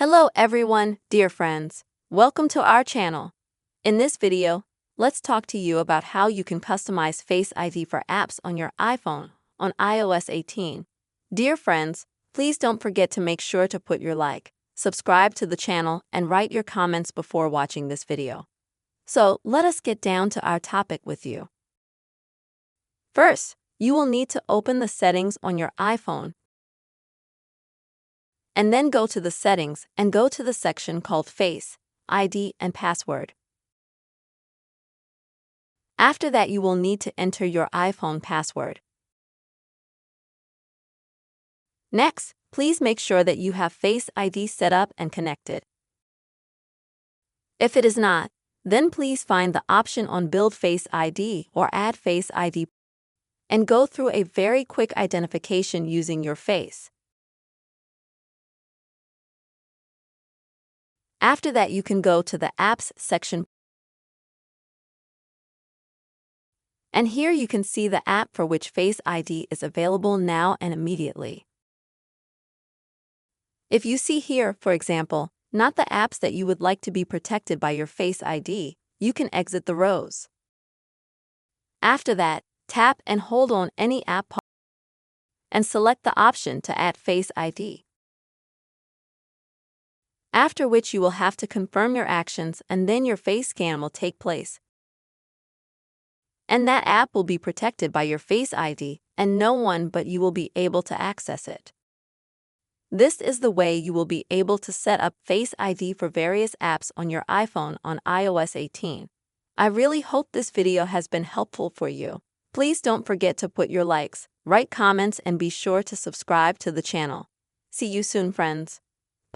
Hello everyone, dear friends. Welcome to our channel. In this video, let's talk to you about how you can customize Face ID for apps on your iPhone on iOS 18. Dear friends, please don't forget to make sure to put your like, subscribe to the channel, and write your comments before watching this video. So let us get down to our topic with you. First, you will need to open the settings on your iPhone and then go to the settings and go to the section called Face ID and Password. After that, you will need to enter your iPhone password. Next, please make sure that you have Face ID set up and connected. If it is not, then please find the option on Build Face ID or Add Face ID and go through a very quick identification using your face. After that, you can go to the Apps section. And here you can see the app for which Face ID is available now and immediately. If you see here, for example, not the apps that you would like to be protected by your Face ID, you can exit the rows. After that, tap and hold on any app and select the option to add Face ID. After which you will have to confirm your actions and then your face scan will take place. And that app will be protected by your Face ID and no one but you will be able to access it. This is the way you will be able to set up Face ID for various apps on your iPhone on iOS 18. I really hope this video has been helpful for you. Please don't forget to put your likes, write comments, and be sure to subscribe to the channel. See you soon, friends.